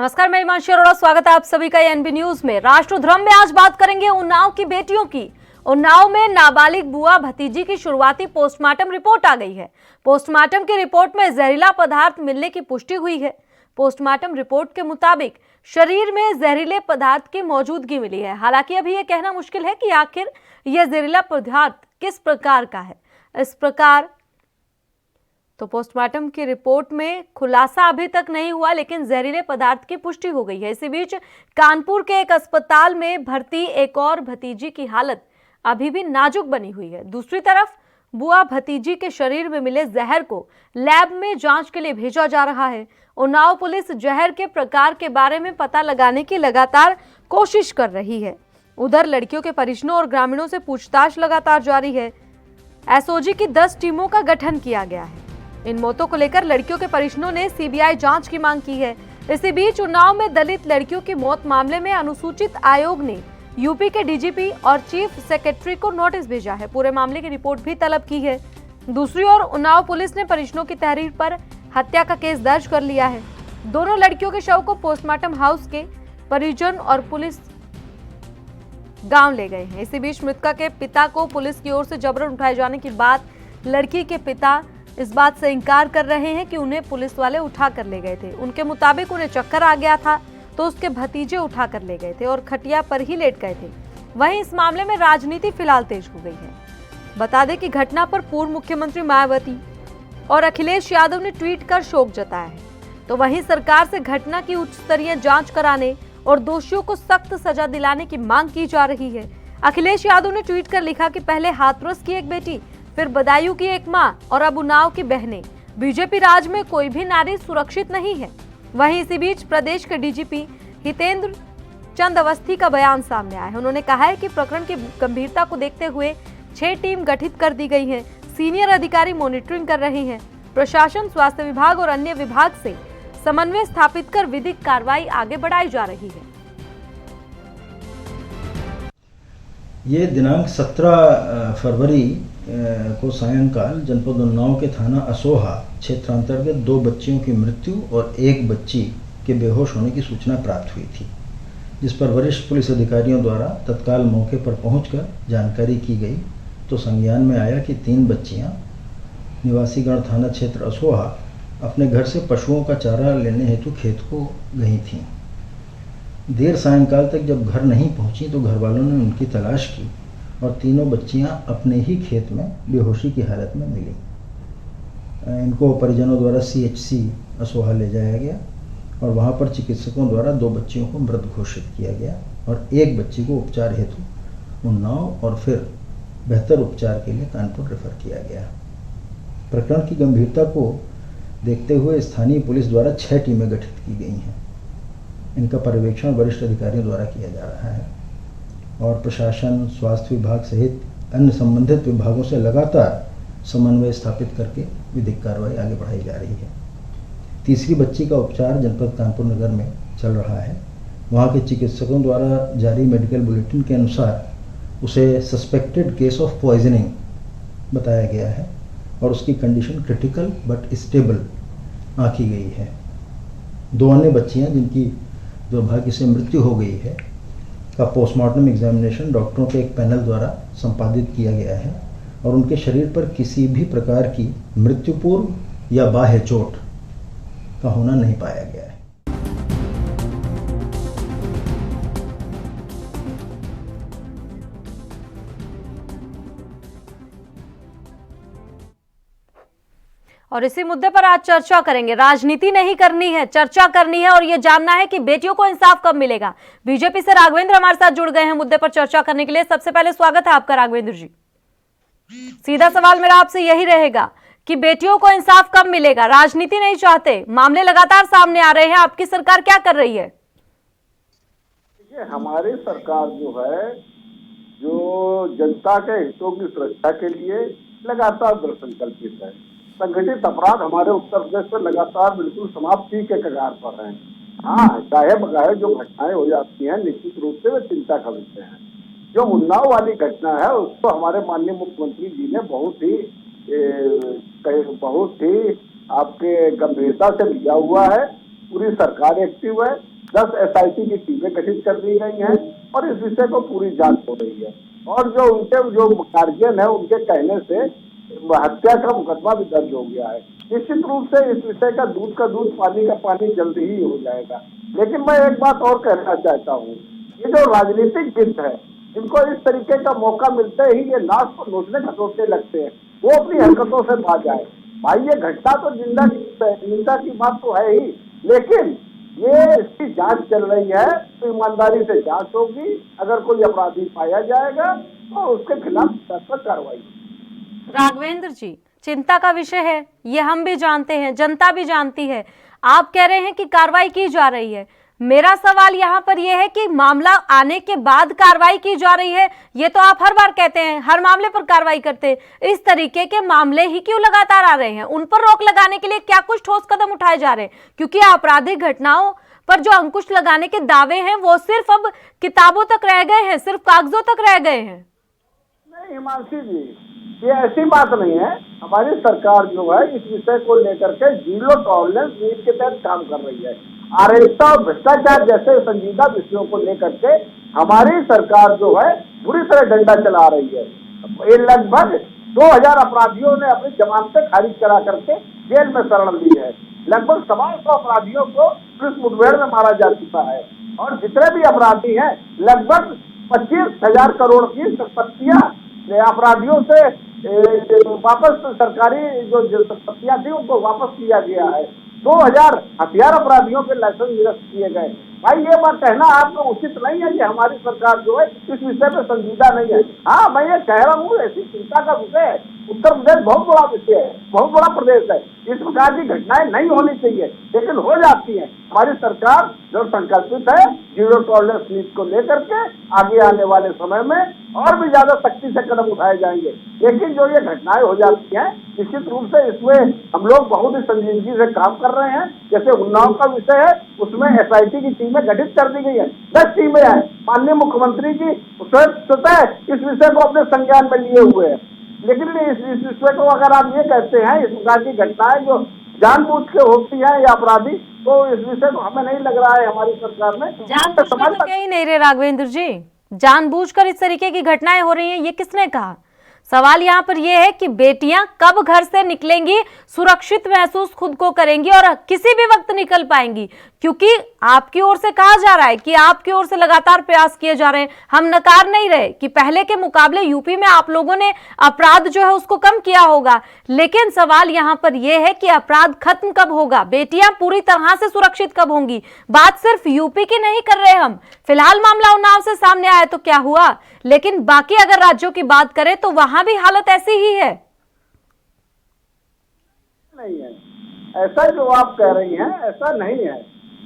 नमस्कार, मैं हिमांशी अरोड़ा, स्वागत है आप सभी का एनबी न्यूज में। राष्ट्रधर्म में आज बात करेंगे उन्नाव की बेटियों की। उन्नाव में नाबालिग बुआ भतीजी की शुरुआती पोस्टमार्टम रिपोर्ट आ गई है। पोस्टमार्टम की रिपोर्ट में जहरीला पदार्थ मिलने की पुष्टि हुई है। पोस्टमार्टम रिपोर्ट के मुताबिक शरीर में जहरीले पदार्थ की मौजूदगी मिली है। हालांकि अभी यह कहना मुश्किल है कि आखिर यह जहरीला पदार्थ किस प्रकार का है। इस प्रकार तो पोस्टमार्टम की रिपोर्ट में खुलासा अभी तक नहीं हुआ, लेकिन जहरीले पदार्थ की पुष्टि हो गई है। इसी बीच कानपुर के एक अस्पताल में भर्ती एक और भतीजी की हालत अभी भी नाजुक बनी हुई है। दूसरी तरफ बुआ भतीजी के शरीर में मिले जहर को लैब में जांच के लिए भेजा जा रहा है। उन्नाव पुलिस जहर के प्रकार के बारे में पता लगाने की लगातार कोशिश कर रही है। उधर लड़कियों के परिजनों और ग्रामीणों से पूछताछ लगातार जारी है। एसओजी की 10 टीमों का गठन किया गया है। इन मौतों को लेकर लड़कियों के परिजनों ने सीबीआई जांच की मांग की है। इसी बीच उन्नाव में दलित लड़कियों की मौत मामले में अनुसूचित आयोग ने यूपी के डीजीपी और चीफ सेक्रेटरी को नोटिस भेजा है। पूरे मामले की रिपोर्ट भी तलब की है। दूसरी ओर उन्नाव पुलिस ने परिजनों की तहरीर पर हत्या का केस दर्ज कर लिया है। दोनों लड़कियों के शव को पोस्टमार्टम हाउस के परिजन और पुलिस गांव ले गए हैं। इसी बीच मृतका के पिता को पुलिस की ओर से जबरन उठाए जाने की बात लड़की के पिता इस बात से इनकार कर रहे हैं कि उन्हें पुलिस वाले उठा कर ले गए थे। उनके मुताबिक उन्हें चक्कर आ गया था तो उसके भतीजे उठा कर ले गए थे और खटिया पर ही लेट गए थे। वहीं इस मामले में राजनीति फिलहाल तेज हो गई है। बता दें कि घटना पर पूर्व मुख्यमंत्री मायावती और अखिलेश यादव ने ट्वीट कर शोक जताया है। तो वहीं सरकार से घटना की उच्च स्तरीय जांच कराने और दोषियों को सख्त सजा दिलाने की मांग की जा रही है। अखिलेश यादव ने ट्वीट कर लिखा कि पहले हाथरस की एक बेटी, फिर बदायूं की एक मां और अब उन्नाव की बहनें। बीजेपी राज में कोई भी नारी सुरक्षित नहीं है। वहीं इसी बीच प्रदेश के डीजीपी हितेंद्र चंद अवस्थी का बयान सामने आया है। उन्होंने कहा है कि प्रकरण की गंभीरता को देखते हुए 6 टीम गठित कर दी गई है। सीनियर अधिकारी मॉनिटरिंग कर रहे हैं। प्रशासन, स्वास्थ्य विभाग और अन्य विभाग से समन्वय स्थापित कर विधिक कार्रवाई आगे बढ़ाई जा रही है। ये दिनांक 17 फरवरी को सायंकाल जनपद उन्नाव के थाना असोहा क्षेत्रांतर्गत 2 बच्चियों की मृत्यु और 1 बच्ची के बेहोश होने की सूचना प्राप्त हुई थी, जिस पर वरिष्ठ पुलिस अधिकारियों द्वारा तत्काल मौके पर पहुंचकर जानकारी की गई तो संज्ञान में आया कि 3 बच्चियां निवासीगढ़ थाना क्षेत्र असोहा अपने घर से पशुओं का चारा लेने हेतु खेत को गई थीं। देर सायंकाल तक जब घर नहीं पहुंची तो घर वालों ने उनकी तलाश की और तीनों बच्चियां अपने ही खेत में बेहोशी की हालत में मिली। इनको परिजनों द्वारा सीएचसी असोहा ले जाया गया और वहां पर चिकित्सकों द्वारा 2 बच्चियों को मृत घोषित किया गया और 1 बच्ची को उपचार हेतु उन्नाव और फिर बेहतर उपचार के लिए कानपुर रेफर किया गया। प्रकरण की गंभीरता को देखते हुए स्थानीय पुलिस द्वारा 6 टीमें गठित की गई हैं। इनका पर्यवेक्षण वरिष्ठ अधिकारियों द्वारा किया जा रहा है और प्रशासन, स्वास्थ्य विभाग सहित अन्य संबंधित विभागों से लगातार समन्वय स्थापित करके विधिक कार्रवाई आगे बढ़ाई जा रही है। तीसरी बच्ची का उपचार जनपद कानपुर नगर में चल रहा है। वहां के चिकित्सकों द्वारा जारी मेडिकल बुलेटिन के अनुसार उसे सस्पेक्टेड केस ऑफ पॉइजनिंग बताया गया है और उसकी कंडीशन क्रिटिकल बट स्टेबल आंकी गई है। 2 अन्य बच्चियां जिनकी दुर्भाग्य से मृत्यु हो गई है का पोस्टमार्टम एग्जामिनेशन डॉक्टरों के एक पैनल द्वारा संपादित किया गया है और उनके शरीर पर किसी भी प्रकार की मृत्यु पूर्व या बाह्य चोट का होना नहीं पाया गया है। और इसी मुद्दे पर आज चर्चा करेंगे। राजनीति नहीं करनी है, चर्चा करनी है और यह जानना है कि बेटियों को इंसाफ कब मिलेगा। बीजेपी से राघवेंद्र हमारे साथ जुड़ गए हैं मुद्दे पर चर्चा करने के लिए। सबसे पहले स्वागत है आपका राघवेंद्र जी। सीधा सवाल मेरा आपसे यही रहेगा कि बेटियों को इंसाफ कब मिलेगा। राजनीति नहीं चाहते, मामले लगातार सामने आ रहे हैं, आपकी सरकार क्या कर रही है? हमारी सरकार जो है, जो जनता के हितों की सुरक्षा के लिए लगातार दृढ़ संकल्पित है। संगठित अपराध हमारे उत्तर प्रदेश में लगातार बिल्कुल समाप्ति के कगार पर हैं। हाँ, चाहे बगाहे जो घटनाएं हो जाती हैं निश्चित रूप से वे चिंता का विषय है। जो उन्नाव वाली घटना है उसको हमारे माननीय मुख्यमंत्री जी ने बहुत ही आपके गंभीरता से लिया हुआ है। पूरी सरकार एक्टिव है 10 SIT की टीमें गठित कर दी गई हैं और इस विषय को पूरी जांच हो रही है। और जो उनके जो गार्जियन है उनके कहने से हत्या का मुकदमा भी दर्ज हो गया है। निश्चित रूप से इस विषय का दूध पानी का पानी जल्द ही हो जाएगा। लेकिन मैं एक बात और कहना चाहता हूँ, ये जो राजनीतिक जिद है, इनको इस तरीके का मौका मिलते ही ये लाश को नोचने खसोटने लगते हैं, वो अपनी हरकतों से बाज जाए। भाई ये घटना तो निंदा की बात तो है ही, लेकिन ये इसकी जांच चल रही है तो ईमानदारी से जांच होगी। अगर कोई अपराधी पाया जाएगा तो उसके खिलाफ सख्त कार्रवाई। राघवेंद्र जी, चिंता का विषय है, ये हम भी जानते हैं, जनता भी जानती है। आप कह रहे हैं कि कार्रवाई की जा रही है। मेरा सवाल यहाँ पर यह है कि मामला आने के बाद कार्रवाई की जा रही है, ये तो आप हर बार कहते हैं, हर मामले पर कार्रवाई करते हैं। इस तरीके के मामले ही क्यों लगातार आ रहे हैं? उन पर रोक लगाने के लिए क्या कुछ ठोस कदम उठाए जा रहे हैं? क्योंकि आपराधिक घटनाओं पर जो अंकुश लगाने के दावे हैं वो सिर्फ अब किताबों तक रह गए हैं, सिर्फ कागजों तक रह गए हैं। नहीं हिमांशी जी, ये ऐसी बात नहीं है। हमारी सरकार जो है इस विषय को लेकर के जीरो टॉलरेंस नीति के तहत काम कर रही है। अराजकता और भ्रष्टाचार जैसे संजीदा विषयों को लेकर के हमारी सरकार जो है बुरी तरह डंडा चला रही है। ये लगभग 2000 अपराधियों ने अपनी जमानतें खारिज करा करके जेल में शरण ली है। लगभग 125 अपराधियों को पुलिस मुठभेड़ में मारा जा चुका है और जितने भी अपराधी हैं लगभग 25,000 करोड़ की संपत्तियां अपराधियों से वापस, सरकारी जो संपत्तियां थी उनको वापस किया गया है। 2000 हथियार अपराधियों के लाइसेंस निरस्त किए गए। भाई ये बात कहना आपको उचित नहीं है कि हमारी सरकार जो है इस विषय में संजीदा नहीं है। हाँ, मैं ये कह रहा हूँ ऐसी चिंता का विषय है। उत्तर प्रदेश बहुत बड़ा विषय है, बहुत बड़ा प्रदेश है, इस प्रकार की घटनाएं नहीं होनी चाहिए लेकिन हो जाती हैं। हमारी सरकार जो संकल्पित है जीरो टॉलरेंस नीति को लेकर के आगे आने वाले समय में और भी ज्यादा सख्ती से कदम उठाए जाएंगे। लेकिन जो ये घटनाएं हो जाती हैं निश्चित रूप से इसमें हम लोग बहुत ही संजीदगी से काम कर रहे हैं। जैसे उन्नाव का विषय है उसमें SIT की टीमें गठित कर दी गई है, 10 टीमें हैं। माननीय मुख्यमंत्री जी स्वतः इस विषय को अपने संज्ञान में लिए हुए हैं। लेकिन इस विषय को अगर आप ये कहते हैं इस प्रकार की घटनाएं जो जानबूझ के होती है या अपराधी, तो इस विषय को हमें नहीं लग रहा है हमारी सरकार में जानबूझकर तो कह ही नहीं रहे राघवेंद्र जी, जानबूझकर इस तरीके की घटनाएं हो रही हैं ये किसने कहा? सवाल यहाँ पर यह है कि बेटियां कब घर से निकलेंगी, सुरक्षित महसूस खुद को करेंगी और किसी भी वक्त निकल पाएंगी, क्योंकि आपकी ओर से कहा जा रहा है कि आपकी ओर से लगातार प्रयास किए जा रहे हैं। हम नकार नहीं रहे कि पहले के मुकाबले यूपी में आप लोगों ने अपराध जो है उसको कम किया होगा, लेकिन सवाल यहाँ पर यह है कि अपराध खत्म कब होगा, बेटियां पूरी तरह से सुरक्षित कब होंगी? बात सिर्फ यूपी की नहीं कर रहे हम। फिलहाल मामला उन्नाव से सामने आया तो क्या हुआ, लेकिन बाकी अगर राज्यों की बात करें तो वहां भी हालत ऐसी ही है। नहीं है, ऐसा जो आप कह रही हैं ऐसा नहीं है।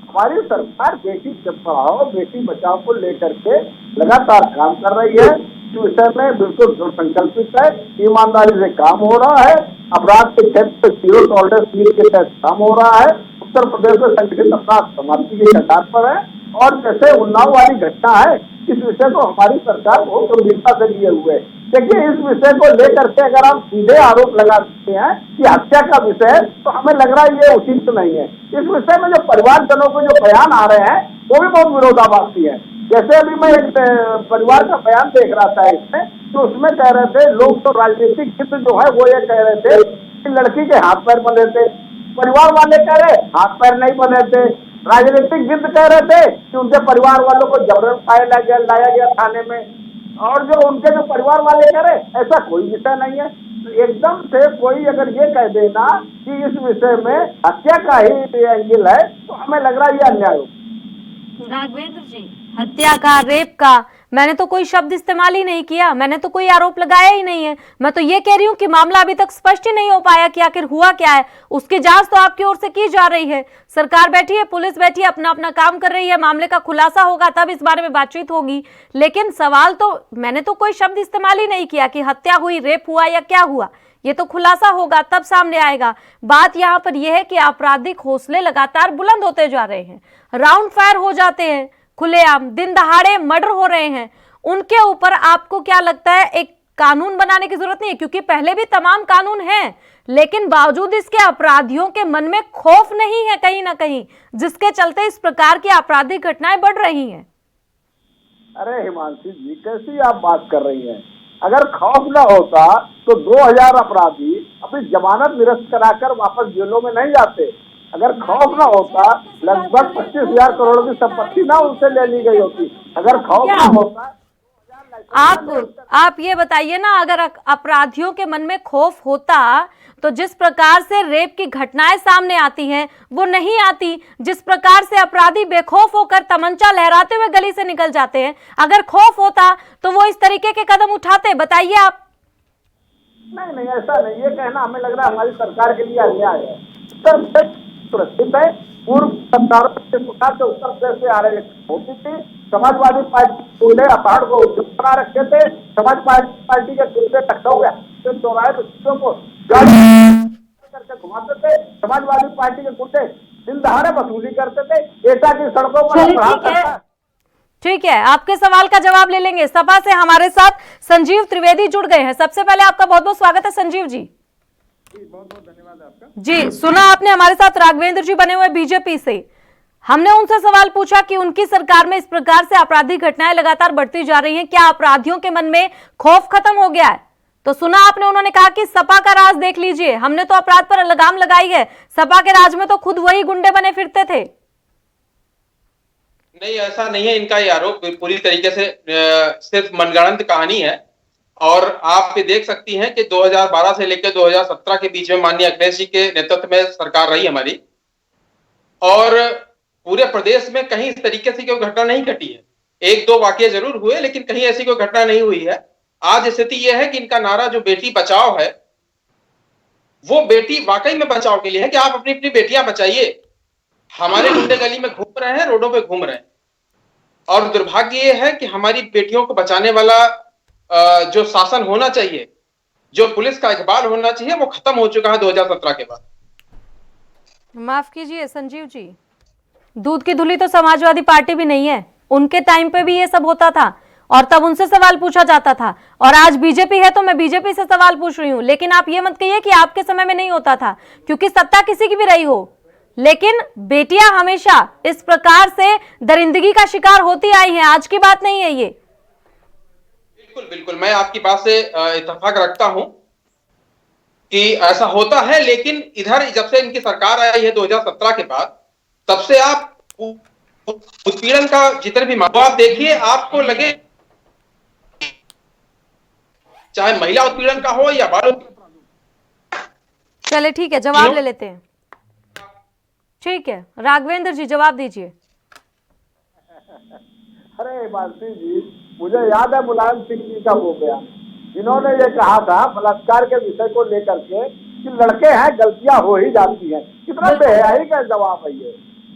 हमारी सरकार बेटी पढ़ाओ बेटी बचाओ को लेकर के लगातार काम कर रही है। इस विषय में बिल्कुल जो संकल्पित है, ईमानदारी से काम हो रहा है। अपराध के क्षेत्र में जीरो टॉलरेंस नीति के तहत काम हो रहा है। उत्तर प्रदेश में संगठित अपराध समाप्ति के कगार पर है और जैसे उन्नाव वाली घटना है इस विषय को हमारी सरकार बहुत गंभीरता से लिए हुए है। देखिए इस विषय को लेकर के अगर हम सीधे आरोप लगा सकते हैं कि हत्या का विषय है तो हमें लग रहा है ये उचित नहीं है। इस विषय में जो परिवारजनों को जो बयान आ रहे हैं वो भी बहुत विरोधाभासी है। जैसे अभी मैं एक परिवार का बयान देख रहा था इसमें, तो उसमें कह रहे थे लोग तो राजनीतिक हित जो है वो ये कह रहे थे कि लड़की के हाथ पैर बंधे थे, परिवार वाले कह रहे हाथ पैर नहीं बंधे थे। राजनीतिक जिद कह रहे थे कि उनके परिवार वालों को जबरन लाया गया थाने में, और जो उनके जो परिवार वाले कह रहे ऐसा कोई विषय नहीं है। तो एकदम से कोई अगर ये कह देना कि इस विषय में हत्या का ही एंगल है तो हमें लग रहा है ये अन्याय हो। राघवेंद्र जी, हत्या का, रेप का मैंने तो कोई शब्द इस्तेमाल ही नहीं किया, मैंने तो कोई आरोप लगाया ही नहीं है। मैं तो ये कह रही हूँ कि मामला अभी तक स्पष्ट ही नहीं हो पाया कि आखिर हुआ क्या है। उसकी जांच तो आपकी ओर से की जा रही है, सरकार बैठी है, पुलिस बैठी है, अपना अपना काम कर रही है। मामले का खुलासा होगा तब इस बारे में बातचीत होगी, लेकिन सवाल तो मैंने तो कोई शब्द इस्तेमाल ही नहीं किया कि हत्या हुई, रेप हुआ या क्या हुआ। ये तो खुलासा होगा तब सामने आएगा। बात यहाँ पर यह है कि आपराधिक हौसले लगातार बुलंद होते जा रहे हैं, राउंड फायर हो जाते हैं, खुलेआम दिन दहाड़े मर्डर हो रहे हैं। उनके ऊपर आपको क्या लगता है एक कानून बनाने की जरूरत नहीं है, क्योंकि पहले भी तमाम कानून हैं, लेकिन बावजूद इसके अपराधियों के मन में खौफ नहीं है कहीं ना कहीं, जिसके चलते इस प्रकार की आपराधिक घटनाएं बढ़ रही हैं। अरे हिमांशी जी, कैसी आप बात कर रही हैं? अगर खौफ न होता तो 2000 अपराधी अपनी जमानत निरस्त कराकर वापस जेलों में नहीं जाते। अगर खौफ न होता, लगभग 25,000 करोड़ की संपत्ति ना उनसे ले ली गई होती। अगर खौफ न होता, आप ये बताइए ना, अगर अपराधियों के मन में खौफ होता तो जिस प्रकार से रेप की घटनाएं सामने आती हैं वो नहीं आती। जिस प्रकार से अपराधी बेखौफ होकर तमंचा लहराते हुए गली से निकल जाते हैं, अगर खौफ होता तो वो इस तरीके के कदम उठाते। बताइए आप। नहीं, ऐसा नहीं। ये कहना हमें लग रहा है हमारी सरकार के लिए अन्याय है। उत्तर प्रदेश सुरक्षित है। पूर्व सरकारों के प्रकार से उत्तर प्रदेश से आ रही होती थी। समाजवादी पार्टी ने अपहरण को उद्योग बना रखे थे। समाजवादी पार्टी के गुंडे टकराव गया चौराहे पर चीजों को करके घुमाते थे। समाजवादी पार्टी के गुंडे दिन दहाड़े वसूली करते थे। एटा की सड़कों पर ठीक है, आपके सवाल का जवाब ले लेंगे। सपा से हमारे साथ संजीव त्रिवेदी जुड़ गए हैं। सबसे पहले आपका बहुत बहुत स्वागत है संजीव जी। बहुत बहुत धन्यवाद आपका। जी, सुना आपने, हमारे साथ राघवेंद्र जी बने हुए बीजेपी से। हमने उनसे सवाल पूछा कि उनकी सरकार में इस प्रकार से आपराधिक घटनाएं लगातार बढ़ती जा रही हैं, क्या अपराधियों के मन में खौफ खत्म हो गया है? तो सुना आपने, उन्होंने कहा कि सपा का राज देख लीजिए, हमने तो अपराध पर लगाम लगाई है, सपा के राज में तो खुद वही गुंडे बने फिरते थे। नहीं, ऐसा नहीं है। इनका ये आरोप पूरी तरीके से सिर्फ मनगढ़ंत कहानी है। और आप ये देख सकती हैं कि 2012 से लेकर 2017 के बीच में माननीय अखिलेश जी के नेतृत्व में सरकार रही हमारी, और पूरे प्रदेश में कहीं इस तरीके से कोई घटना नहीं घटी है। एक दो वाकये जरूर हुए, लेकिन कहीं ऐसी कोई घटना नहीं हुई है। आज स्थिति यह है कि इनका नारा जो बेटी बचाओ है, वो बेटी वाकई में बचाव के लिए है कि आप अपनी अपनी बेटियां बचाइए। हमारे गुंडे गली में घूम रहे हैं, रोडों पे घूम रहे हैं, और दुर्भाग्य ये है कि हमारी बेटियों को बचाने वाला जो शासन होना चाहिए, जो पुलिस का इकबाल होना चाहिए, वो खत्म हो चुका है 2017 के बाद। माफ कीजिए संजीव जी, दूध की धुली तो समाजवादी पार्टी भी नहीं है। उनके टाइम पे भी ये सब होता था और तब उनसे सवाल पूछा जाता था, और आज बीजेपी है तो मैं बीजेपी से सवाल पूछ रही हूं। लेकिन आप ये मत कहिए कि आपके समय में नहीं होता था, क्योंकि सत्ता किसी की भी रही हो, लेकिन बेटियां हमेशा इस प्रकार से दरिंदगी का शिकार होती आई हैं। आज की बात नहीं है ये। बिल्कुल, मैं आपकी बात से इत्तेफाक रखता हूं कि ऐसा होता है। लेकिन इधर जब से इनकी सरकार आई है 2017 के बाद, तब से आप उत्पीड़न का जितने भी मामला देखिए, आपको लगे चाहे महिला उत्पीड़न का हो या बाल। चले ठीक है, जवाब ले लेते हैं। ठीक है, राघवेंद्र जी जवाब दीजिए। अरे मानसी जी, मुझे याद है मुलायम सिंह जी का वो बयान, जिन्होंने ये कहा था बलात्कार के विषय को लेकर के कि लड़के हैं, गलतियां हो ही जाती हैं। कितना बेहयाई का जवाब है ये।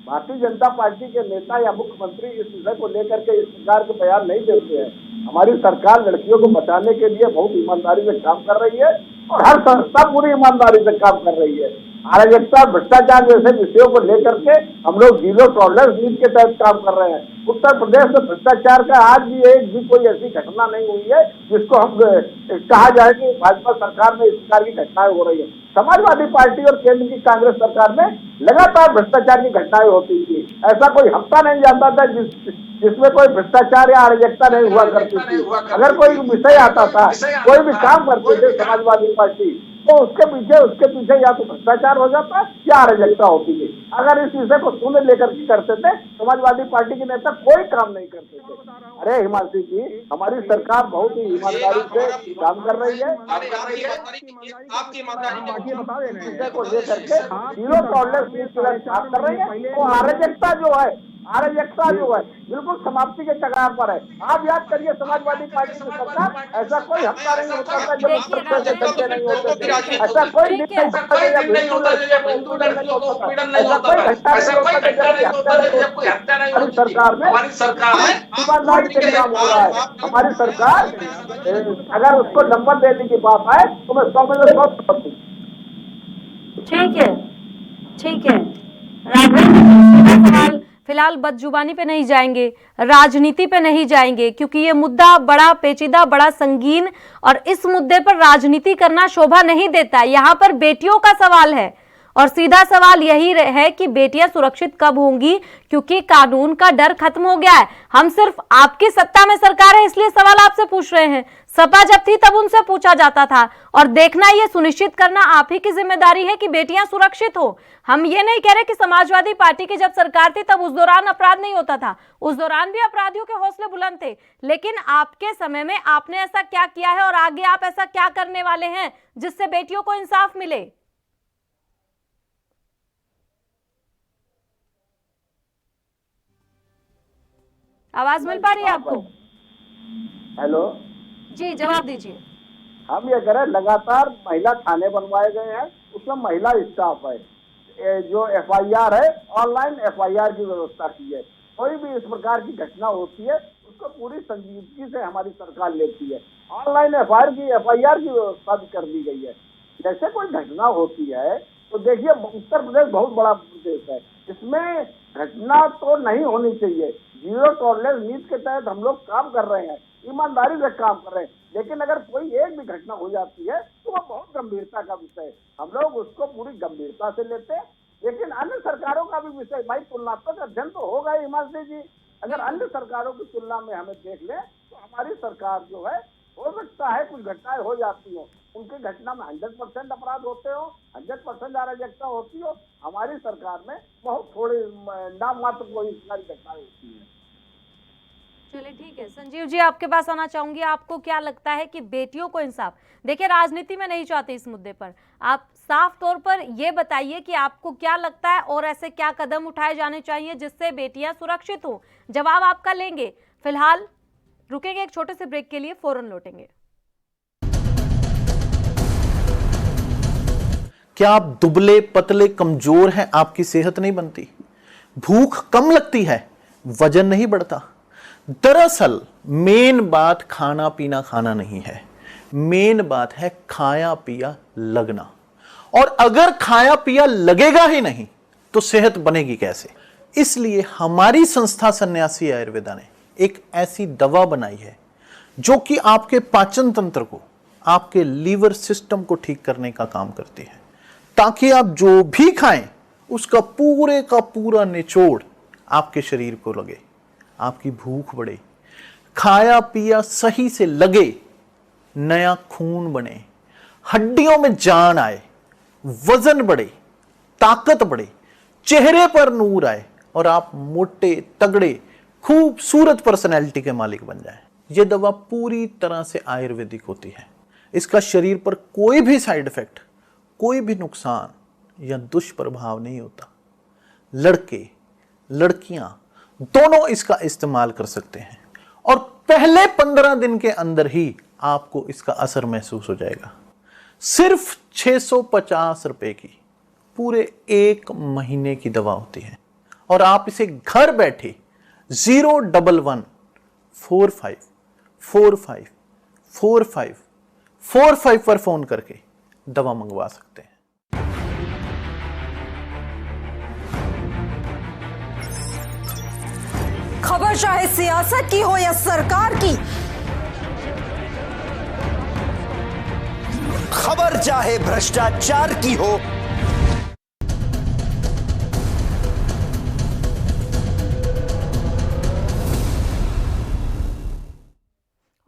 भारतीय जनता पार्टी के नेता या मुख्यमंत्री इस विषय को लेकर के इस प्रकार के बयान नहीं देते हैं। हमारी सरकार लड़कियों को बचाने के लिए बहुत ईमानदारी से काम कर रही है, और हर संस्था पूरी ईमानदारी से काम कर रही है। अराजकता, भ्रष्टाचार जैसे विषयों को लेकर के हम लोग जीरो टॉलरेंस नीति के तहत काम कर रहे हैं। उत्तर प्रदेश में भ्रष्टाचार का आज भी एक भी कोई ऐसी घटना नहीं हुई है जिसको हम कहा जाए कि भाजपा सरकार में इस प्रकार की घटनाएं हो रही है। समाजवादी पार्टी और केंद्र की कांग्रेस सरकार में लगातार भ्रष्टाचार की घटनाएं होती थी। ऐसा कोई हफ्ता नहीं जाता था जिसमें कोई भ्रष्टाचार या अराजकता नहीं हुआ करती थी। अगर कोई विषय आता था, कोई भी काम करते थे समाजवादी पार्टी, तो उसके पीछे या तो भ्रष्टाचार हो जाता या अराजकता होती थी। अगर इस विषय को सुन लेकर के करते थे, समाजवादी पार्टी के नेता कोई काम नहीं करते थे। अरे हिमांशी जी, हमारी सरकार बहुत ही ईमानदारी से काम कर रही है। आपकी ईमानदारी विषय को लेकर के जीरो टॉलरेंस काम कर रही है। वो अराजकता जो है बिल्कुल समाप्ति के कगार पर है। आप याद करिए, समाजवादी पार्टी की सरकार, ऐसा कोई हफ्ता नहीं होता था जब चर्चा नहीं होते थे। ऐसा कोई नहीं होता था जब हमारी सरकार में ईमानदारी से काम हो रहा है। हमारी सरकार अगर उसको नंबर देने की बात आए तो मैं 100 में 100 दूं। ठीक है, राघवेंद्र फिलहाल बदजुबानी पे नहीं जाएंगे, राजनीति पे नहीं जाएंगे, क्योंकि ये मुद्दा बड़ा पेचीदा, बड़ा संगीन, और इस मुद्दे पर राजनीति करना शोभा नहीं देता। यहाँ पर बेटियों का सवाल है और सीधा सवाल यही है कि बेटियां सुरक्षित कब होंगी, क्योंकि कानून का डर खत्म हो गया है। हम सिर्फ आपकी सत्ता में सरकार है इसलिए सवाल आपसे पूछ रहे हैं। सपा जब थी तब उनसे पूछा जाता था, और देखना, ये सुनिश्चित करना आप ही की जिम्मेदारी है कि बेटियां सुरक्षित हो। हम ये नहीं कह रहे कि समाजवादी पार्टी की जब सरकार थी तब उस दौरान अपराध नहीं होता था, उस दौरान भी अपराधियों के हौसले बुलंद थे, लेकिन आपके समय में आपने ऐसा क्या किया है और आगे आप ऐसा क्या करने वाले हैं जिससे बेटियों को इंसाफ मिले? आवाज मिल पा रही है आपको? हेलो जी, जवाब दीजिए। हम ये कह रहे हैं, लगातार महिला थाने बनवाए गए हैं, उसमें महिला स्टाफ है, जो FIR है, ऑनलाइन FIR की व्यवस्था की है। कोई भी इस प्रकार की घटना होती है उसको पूरी संजीदगी से हमारी सरकार लेती है। ऑनलाइन FIR की व्यवस्था भी कर दी गई है। जैसे कोई घटना होती है तो देखिए, उत्तर प्रदेश बहुत बड़ा प्रदेश है, इसमें घटना तो नहीं होनी चाहिए। जीरो टॉलरेंस नीति के तहत हम लोग काम कर रहे हैं, ईमानदारी से काम कर रहे हैं, लेकिन अगर कोई एक भी घटना हो जाती है तो वह बहुत गंभीरता का विषय है, हम लोग उसको पूरी गंभीरता से लेते हैं। लेकिन अन्य सरकारों का भी विषय, भाई तुलनात्मक अध्ययन तो होगा हिमांशु जी। अगर अन्य सरकारों की तुलना में हमें देख ले तो हमारी सरकार जो है, हो सकता है कुछ घटनाएं हो जाती हो, उनकी घटना में 100% अपराध होते हो, 100% अराजकता होती हो, हमारी सरकार में बहुत थोड़ी नाम मात्र कोई सारी घटनाएं होती है। चलिए ठीक है, संजीव जी आपके पास आना चाहूंगी। आपको क्या लगता है कि बेटियों को इंसाफ, देखिए राजनीति में नहीं चाहते इस मुद्दे पर, आप साफ तौर पर ये बताइए कि आपको क्या लगता है और ऐसे क्या कदम उठाए जाने चाहिए जिससे बेटियां सुरक्षित हो। जवाब आपका लेंगे, फिलहाल रुकेंगे एक छोटे से ब्रेक के लिए, फौरन लौटेंगे। क्या आप दुबले पतले कमजोर हैं? आपकी सेहत नहीं बनती, भूख कम लगती है, वजन नहीं बढ़ता। दरअसल मेन बात खाना पीना खाना नहीं है, मेन बात है खाया पिया लगना। और अगर खाया पिया लगेगा ही नहीं तो सेहत बनेगी कैसे? इसलिए हमारी संस्था सन्यासी आयुर्वेदा ने एक ऐसी दवा बनाई है जो कि आपके पाचन तंत्र को, आपके लीवर सिस्टम को ठीक करने का काम करती है, ताकि आप जो भी खाएं उसका पूरे का पूरा निचोड़ आपके शरीर को लगे, आपकी भूख बढ़े, खाया पिया सही से लगे, नया खून बने, हड्डियों में जान आए, वजन बढ़े, ताकत बढ़े, चेहरे पर नूर आए और आप मोटे तगड़े खूबसूरत पर्सनैलिटी के मालिक बन जाएं। यह दवा पूरी तरह से आयुर्वेदिक होती है। इसका शरीर पर कोई भी साइड इफेक्ट, कोई भी नुकसान या दुष्प्रभाव नहीं होता। लड़के लड़कियां दोनों इसका इस्तेमाल कर सकते हैं और पहले 15 दिन के अंदर ही आपको इसका असर महसूस हो जाएगा। सिर्फ 650 रुपए की पूरे 1 महीने की दवा होती है और आप इसे घर बैठे 01145454545 पर फोन करके दवा मंगवा सकते हैं। खबर चाहे सियासत की हो या सरकार की, खबर चाहे भ्रष्टाचार की हो,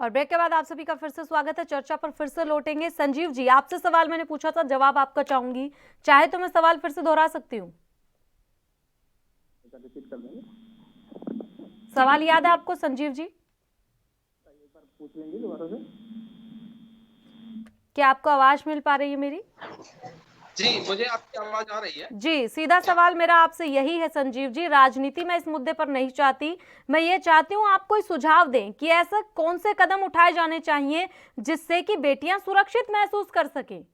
और ब्रेक के बाद आप सभी का फिर से स्वागत है। चर्चा पर फिर से लौटेंगे। संजीव जी, आपसे सवाल मैंने पूछा था, जवाब आपका चाहूंगी, चाहे तो मैं सवाल फिर से दोहरा सकती हूँ। सवाल याद है आपको संजीव जी? क्या आपको आवाज मिल पा रही है मेरी? जी, मुझे आपकी आवाज आ रही है। जी, सीधा सवाल मेरा आपसे यही है संजीव जी, राजनीति में इस मुद्दे पर नहीं चाहती, मैं ये चाहती हूँ आप कोई सुझाव दें कि ऐसा कौन से कदम उठाए जाने चाहिए जिससे कि बेटियां सुरक्षित महसूस कर सकें।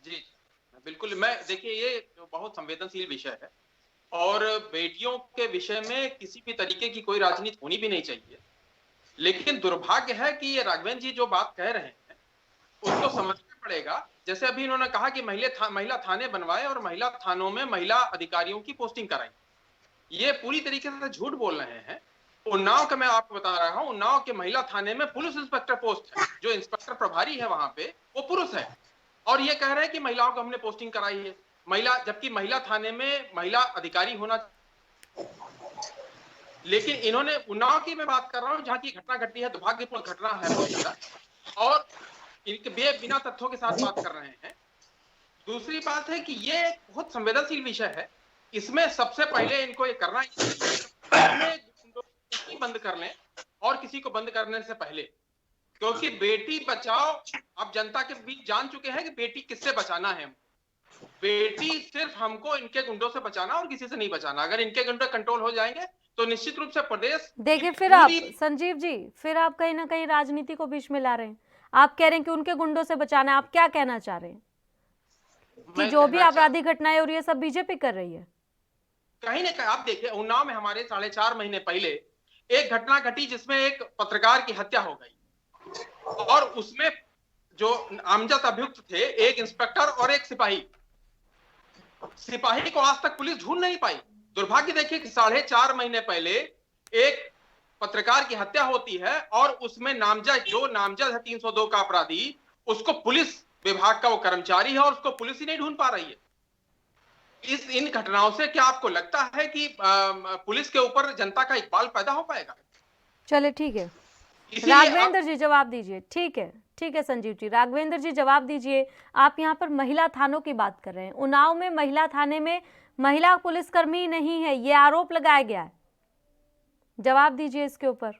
जी बिल्कुल, मैं देखिए ये बहुत संवेदनशील विषय है और बेटियों के विषय में किसी भी तरीके की कोई राजनीति होनी भी नहीं चाहिए। लेकिन दुर्भाग्य है कि ये राघवेंद्र जी जो बात कह रहे हैं उसको समझना पड़ेगा। जैसे अभी इन्होंने कहा कि महिला थाने बनवाए और महिला थानों में महिला अधिकारियों की पोस्टिंग कराई। ये पूरी तरीके से झूठ बोल रहे हैं। उन्नाव का मैं आपको बता रहा हूं, उन्नाव के महिला थाने में पुलिस इंस्पेक्टर पोस्ट है, जो इंस्पेक्टर प्रभारी है वहां पे वो पुरुष है, और ये कह रहे हैं कि महिलाओं को हमने पोस्टिंग कराई है, महिला, जबकि महिला थाने में महिला अधिकारी होना। लेकिन इन्होंने, उन्नाव की मैं बात कर रहा हूं जहां की घटना घटी है, दुर्भाग्यपूर्ण घटना है बहुत ज्यादा, और इनके बिना तथ्यों के साथ बात कर रहे हैं। दूसरी बात है कि ये बहुत संवेदनशील विषय है, इसमें सबसे पहले इनको ये करना है बंद कर लें, और किसी को बंद करने से पहले, क्योंकि बेटी बचाओ, आप जनता के बीच जान चुके हैं कि बेटी किससे बचाना है। बेटी सिर्फ हमको इनके गुंडों से बचाना और किसी से नहीं बचाना। अगर इनके गुंडे कंट्रोल हो जाएंगे तो निश्चित रूप से प्रदेश, देखिए फिर आप संजीव जी, फिर आप कहीं ना कहीं राजनीति को बीच में ला रहे हैं। आप कह रहे हैं कि उनके गुंडों से बचाना है, आप क्या कहना चाह रहे हैं कि जो भी आपराधिक घटनाएं हो रही है सब बीजेपी कर रही है? कहीं ना कहीं आप देखिए, उन्नाव में हमारे 4.5 महीने पहले एक घटना घटी जिसमें एक पत्रकार की हत्या हो गई, और उसमें जो नामजद अभियुक्त थे, एक इंस्पेक्टर और एक सिपाही को आज तक पुलिस ढूंढ नहीं पाई। दुर्भाग्य देखिए कि 4.5 महीने पहले एक पत्रकार की हत्या होती है, और उसमें नामजद है 302 का अपराधी, उसको पुलिस विभाग का वो कर्मचारी है और उसको पुलिस ही नहीं ढूंढ पा रही है। इन घटनाओं से क्या आपको लगता है कि पुलिस के ऊपर जनता का इकबाल पैदा हो पाएगा? चले ठीक है, राघवेंद्र जी जवाब दीजिए। ठीक है संजीव जी, राघवेंद्र जी जवाब दीजिए। आप यहाँ पर महिला थानों की बात कर रहे हैं, उन्नाव में महिला थाने में महिला पुलिसकर्मी नहीं है, ये आरोप लगाया गया है, जवाब दीजिए इसके ऊपर।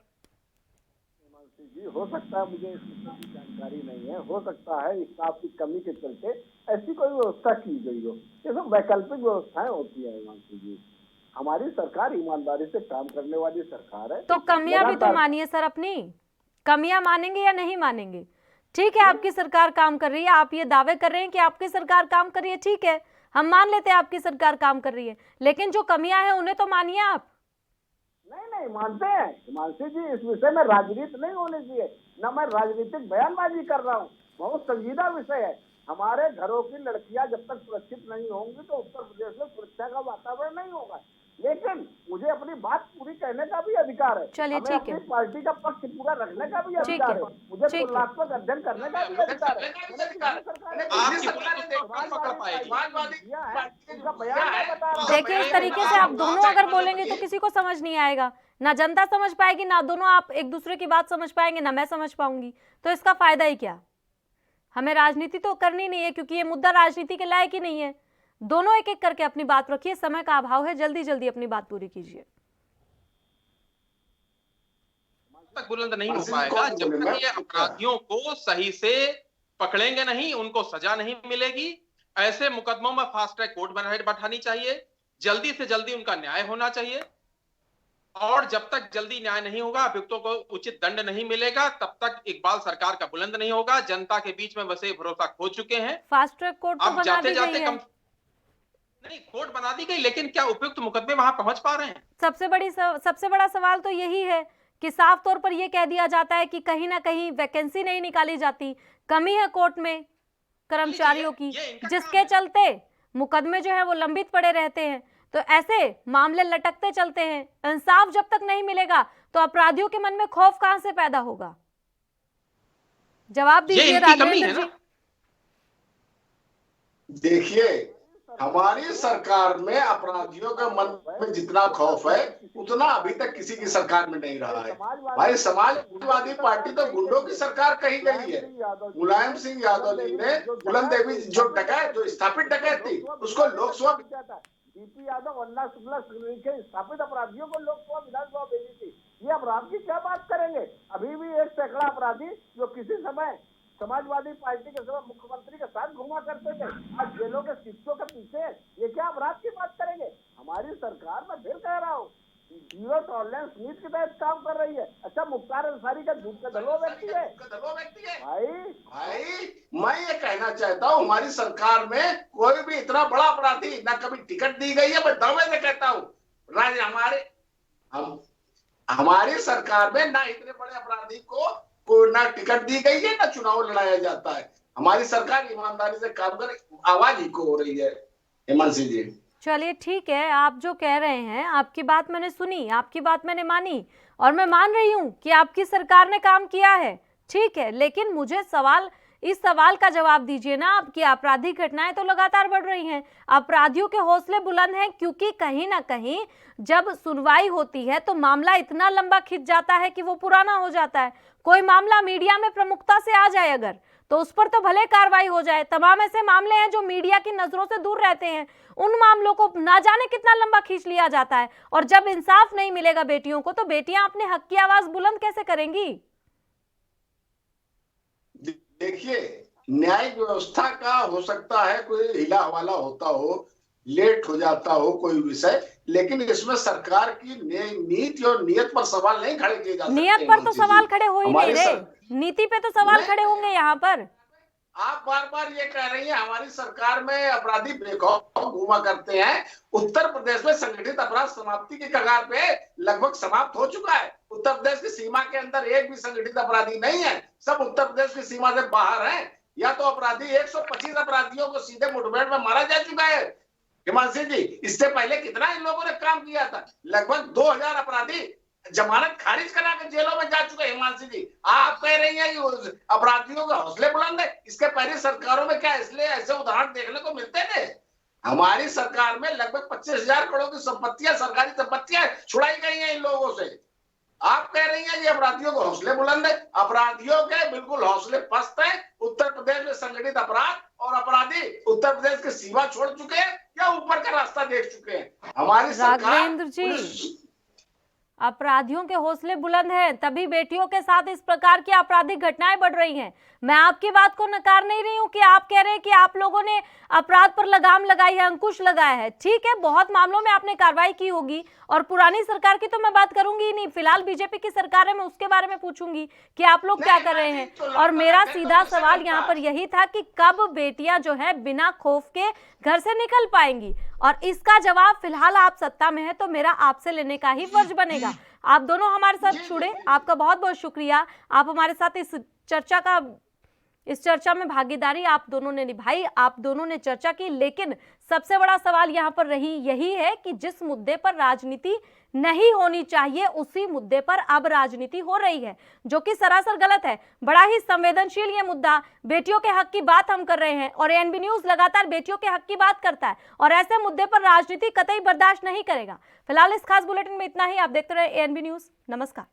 जी हो सकता है, मुझे इसकी जानकारी नहीं है, हो सकता है स्टाफ की कमी के चलते ऐसी कोई व्यवस्था की गई हो। ये सब वैकल्पिक व्यवस्थाएं होती है हिमांशु जी। हमारी सरकार ईमानदारी से काम करने वाली सरकार है। तो कमियां भी तो मानिए सर, अपनी कमियां मानेंगे या नहीं मानेंगे? ठीक है, आपकी सरकार काम कर रही है, आप ये दावे कर रहे हैं कि आपकी सरकार काम कर रही है, ठीक है, हम मान लेते हैं आपकी सरकार काम कर रही है, लेकिन जो कमियां हैं उन्हें तो मानिए आप। नहीं मानते हैं हिमांशु जी, इस विषय में राजनीति नहीं होनी चाहिए, न मैं राजनीतिक बयानबाजी कर रहा हूँ। बहुत संजीदा विषय है। हमारे घरों की लड़कियां जब तक सुरक्षित नहीं होंगी तो उत्तर प्रदेश में सुरक्षा का वातावरण नहीं होगा। लेकिन मुझे अपनी बात पूरी कहने का भी अधिकार है। चलिए ठीक है, पार्टी का पक्ष पूरा रखने का भी अधिकार है। मुझे तुलनात्मक अध्ययन करने का भी अधिकार है। देखिए इस तरीके से आप दोनों अगर बोलेंगे तो किसी को समझ नहीं आएगा, ना जनता समझ पाएगी, ना दोनों आप एक दूसरे की बात समझ पाएंगे, ना मैं समझ पाऊंगी, तो इसका फायदा ही क्या? हमें राजनीति तो करनी नहीं है, क्योंकि ये मुद्दा राजनीति के लायक ही नहीं है। दोनों एक एक करके अपनी बात रखिए, समय का अभाव है, जल्दी जल्दी अपनी बात पूरी कीजिए। तक बुलंद नहीं हो पाएगा जब तक ये अपराधियों को सही से पकड़ेंगे नहीं, उनको सजा नहीं मिलेगी। ऐसे मुकदमों में फास्ट ट्रैक कोर्ट बैठानी चाहिए, जल्दी से जल्दी उनका न्याय होना चाहिए, और जब तक जल्दी न्याय नहीं होगा, अभियुक्तों को उचित दंड नहीं मिलेगा, तब तक इकबाल सरकार का बुलंद नहीं होगा। जनता के बीच में वैसे भरोसा खो चुके हैं। फास्ट ट्रैक कोर्ट तो बना दी गई है। नहीं, कोर्ट बना दी गई, लेकिन क्या उपयुक्त मुकदमे वहां पहुंच पा रहे हैं? सबसे बड़ा सवाल तो यही है कि साफ तौर पर यह कह दिया जाता है कि कहीं ना कहीं वैकेंसी नहीं निकाली जाती, कमी है कोर्ट में कर्मचारियों की, जिसके चलते मुकदमे जो है वो लंबित पड़े रहते हैं। तो ऐसे मामले लटकते चलते हैं। इंसाफ जब तक नहीं मिलेगा तो अपराधियों के मन में खौफ कहां से पैदा होगा? जवाब दीजिए राघवेंद्र जी। देखिए, हमारी सरकार में अपराधियों के मन में जितना खौफ है उतना अभी तक किसी की सरकार में नहीं रहा है। भाई समाजवादी पार्टी तो गुंडों की सरकार कही गई है। मुलायम सिंह यादव जी ने बुलंद देवी जो डकैत, जो स्थापित डकैत थी, उसको लोकसभा डीपी यादव, अन्ना शुक्ला के स्थापित अपराधियों को लोकसभा विधानसभा भेजी थी। ये अपराध की क्या बात करेंगे? अभी भी एक सैकड़ा अपराधी जो किसी समय समाजवादी पार्टी के समय मुख्यमंत्री के साथ घुमा करते थे, आज जेलों के शीशों के पीछे, ये क्या अपराध की बात करेंगे? हमारी सरकार, मैं फिर कह रहा हूँ, जीरो टॉलरेंस नीति के तहत काम कर रही है। अच्छा, मुख्तार अंसारी का झूठ का दलो व्यक्ति है भाई। मैं ये कहना चाहता हूँ, हमारी सरकार में कोई भी इतना बड़ा अपराधी ना कभी टिकट दी गई है। मैं दावे से कहता हूँ, हमारी सरकार में ना इतने बड़े अपराधी को ना टिकट दी गई है, ना चुनाव लड़ाया जाता है। हमारी सरकार ईमानदारी से काम कर आवाज ही को हो रही है। हिमांशु जी, चलिए ठीक है, आप जो कह रहे हैं, आपकी बात मैंने सुनी, आपकी बात मैंने मानी और मैं मान रही हूं कि आपकी सरकार ने काम किया है, ठीक है। लेकिन मुझे इस सवाल का जवाब दीजिए ना, आपकी आपराधिक घटनाएं तो लगातार बढ़ रही हैं, अपराधियों के हौसले बुलंद हैं, क्योंकि कहीं ना कहीं जब सुनवाई होती है तो मामला इतना लंबा खिंच जाता है कि वो पुराना हो जाता है। कोई मामला मीडिया में प्रमुखता से आ जाए अगर, तो उस पर तो भले कार्रवाई हो जाए। तमाम ऐसे मामले हैं जो मीडिया की नजरों से दूर रहते हैं, उन मामलों को ना जाने कितना लंबा खींच लिया जाता है। और जब इंसाफ नहीं मिलेगा बेटियों को, तो बेटियां अपने हक की आवाज बुलंद कैसे करेंगी? देखिए, न्यायिक व्यवस्था का हो सकता है कोई हिला हवाला होता हो, लेट हो जाता हो कोई विषय, लेकिन इसमें सरकार की नीति और नियत पर सवाल नहीं खड़े किए जा सकते। नियत पर तो सवाल खड़े हो ही नहीं रहे, नीति पे तो सवाल खड़े होंगे यहाँ पर। आप बार बार ये कह रही हैं हमारी सरकार में अपराधी बेखौफ घूमा करते हैं। उत्तर प्रदेश में संगठित अपराध समाप्ति की कगार पे लगभग समाप्त हो चुका है। उत्तर प्रदेश की सीमा के अंदर एक भी संगठित अपराधी नहीं है, सब उत्तर प्रदेश की सीमा से बाहर हैं। या तो अपराधी 125 अपराधियों को सीधे मुठभेड़ में मारा जा चुका है हिमांशी जी। इससे पहले कितना इन लोगों ने काम किया था, लगभग 2000 अपराधी जमानत खारिज करा के जेलों में जा चुके। हिमांशी जी, आप कह रही हैं कि अपराधियों के हौसले बुलंद है, इसके पहले सरकारों में क्या इसलिए ऐसे उदाहरण देखने को मिलते थे? हमारी सरकार में लगभग 25,000 करोड़ की संपत्तियां, सरकारी संपत्तियां छुड़ाई गई हैं इन लोगों से। आप कह रही हैं ये अपराधियों के हौसले बुलंद है, अपराधियों के बिल्कुल हौसले पस्त है। उत्तर प्रदेश में संगठित अपराध और अपराधी उत्तर प्रदेश की सीमा छोड़ चुके हैं या ऊपर का रास्ता देख चुके हैं। हमारी सरकार राघवेंद्र जी, अपराधियों के हौसले बुलंद हैं, तभी बेटियों के साथ इस प्रकार की आपराधिक घटनाएं बढ़ रही हैं। मैं आपकी बात को नकार नहीं रही हूं कि आप कह रहे हैं कि आप लोगों ने अपराध पर लगाम लगाई है, अंकुश लगाया है, ठीक है, बहुत मामलों में आपने कार्रवाई की होगी। और पुरानी सरकार की तो मैं बात करूंगी ही नहीं, फिलहाल बीजेपी की सरकार है, मैं उसके बारे में पूछूंगी कि आप लोग क्या कर रहे हैं। और मेरा सीधा सवाल यहाँ पर यही था कि कब बेटियां जो है बिना खौफ के घर से निकल पाएंगी, और इसका जवाब फिलहाल आप सत्ता में है तो मेरा आपसे लेने का ही फर्ज बनेगा। आप दोनों हमारे साथ जुड़े, आपका बहुत बहुत शुक्रिया। आप हमारे साथ इस चर्चा में भागीदारी आप दोनों ने निभाई, आप दोनों ने चर्चा की। लेकिन सबसे बड़ा सवाल यहाँ पर यही है कि जिस मुद्दे पर राजनीति नहीं होनी चाहिए उसी मुद्दे पर अब राजनीति हो रही है, जो कि सरासर गलत है। बड़ा ही संवेदनशील ये मुद्दा, बेटियों के हक की बात हम कर रहे हैं और एएनबी न्यूज लगातार बेटियों के हक की बात करता है और ऐसे मुद्दे पर राजनीति कतई बर्दाश्त नहीं करेगा। फिलहाल इस खास बुलेटिन में इतना ही। आप देखते रहे एएनबी न्यूज। नमस्कार।